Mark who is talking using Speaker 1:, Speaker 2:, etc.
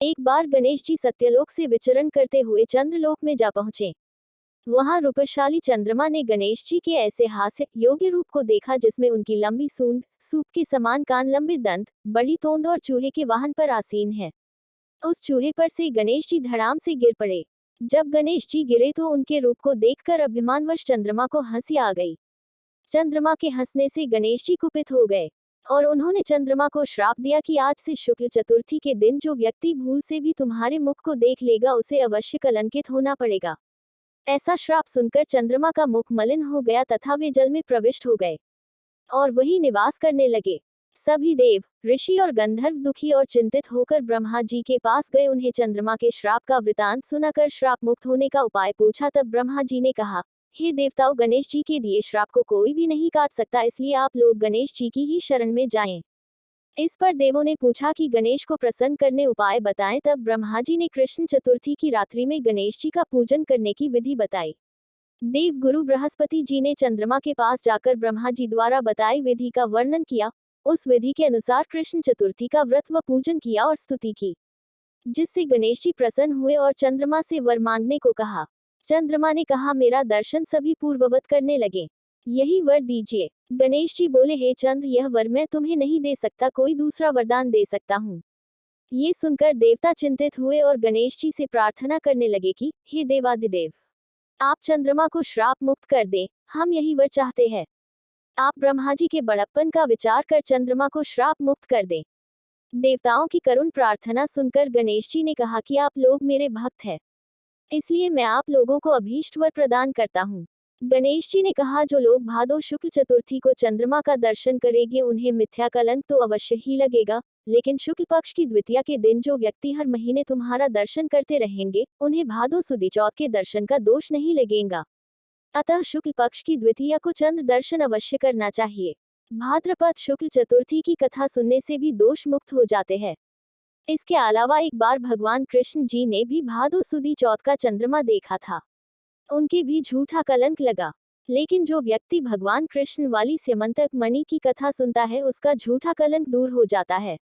Speaker 1: एक बार गणेश जी सत्यलोक से विचरण करते हुए चंद्रलोक में जा पहुंचे। वहां रूपशाली चंद्रमा ने गणेश जी के ऐसे हास्य योग्य रूप को देखा जिसमें उनकी लंबी सूंड, सूप के समान कान, लंबे दंत, बड़ी तोंद और चूहे के वाहन पर आसीन है। उस चूहे पर से गणेश जी धड़ाम से गिर पड़े। जब गणेश जी गिरे तो उनके रूप को देखकर अभिमानवश चंद्रमा को हंसी आ गई। चंद्रमा के हंसने से गणेश जी कुपित हो गए और उन्होंने चंद्रमा को श्राप दिया कि आज से शुक्ल चतुर्थी के दिन जो व्यक्ति भूल से भी तुम्हारे मुख को देख लेगा उसे अवश्य कलंकित होना पड़ेगा। ऐसा श्राप सुनकर चंद्रमा का मुख मलिन हो गया तथा वे जल में प्रविष्ट हो गए और वही निवास करने लगे। सभी देव, ऋषि और गंधर्व दुखी और चिंतित होकर ब्रह्मा जी के पास गए। उन्हें चंद्रमा के श्राप का वृतांत सुनाकर श्राप मुक्त होने का उपाय पूछा। तब ब्रह्मा जी ने कहा, हे देवताओं, गणेश जी के दिए श्राप को कोई भी नहीं काट सकता, इसलिए आप लोग गणेश जी की ही शरण में जाएं। इस पर देवों ने पूछा कि गणेश को प्रसन्न करने उपाय बताएं। तब ब्रह्मा जी ने कृष्ण चतुर्थी की रात्रि में गणेश जी का पूजन करने की विधि बताई। देव गुरु बृहस्पति जी ने चंद्रमा के पास जाकर ब्रह्मा जी द्वारा बताई विधि का वर्णन किया। उस विधि के अनुसार कृष्ण चतुर्थी का व्रत व पूजन किया और स्तुति की, जिससे गणेश जी प्रसन्न हुए और चंद्रमा से वर मांगने को कहा। चंद्रमा ने कहा, मेरा दर्शन सभी पूर्ववत करने लगे, यही वर दीजिए। गणेश जी बोले, हे चंद्र, यह वर मैं तुम्हें नहीं दे सकता, कोई दूसरा वरदान दे सकता हूँ। ये सुनकर देवता चिंतित हुए और गणेश जी से प्रार्थना करने लगे कि हे देवाधिदेव, आप चंद्रमा को श्राप मुक्त कर दें, हम यही वर चाहते हैं। आप ब्रह्मा जी के बड़प्पन का विचार कर चंद्रमा को श्राप मुक्त कर दें। देवताओं की करुण प्रार्थना सुनकर गणेश जी ने कहा कि आप लोग मेरे भक्त हैं, इसलिए मैं आप लोगों को अभीष्ट वर प्रदान करता हूँ। गणेश जी ने कहा, जो लोग भादो शुक्ल चतुर्थी को चंद्रमा का दर्शन करेंगे उन्हें मिथ्या कलंक तो अवश्य ही लगेगा, लेकिन शुक्ल पक्ष की द्वितीया के दिन जो व्यक्ति हर महीने तुम्हारा दर्शन करते रहेंगे उन्हें भादो सुदी चौथ के दर्शन का दोष नहीं लगेगा। अतः शुक्ल पक्ष की द्वितीया को चंद्र दर्शन अवश्य करना चाहिए। भाद्रपद शुक्ल चतुर्थी की कथा सुनने से भी दोष मुक्त हो जाते हैं। इसके अलावा एक बार भगवान कृष्ण जी ने भी भादो सुदी चौथ का चंद्रमा देखा था। उनके भी झूठा कलंक लगा, लेकिन जो व्यक्ति भगवान कृष्ण वाली स्यमंतक मणि की कथा सुनता है उसका झूठा कलंक दूर हो जाता है।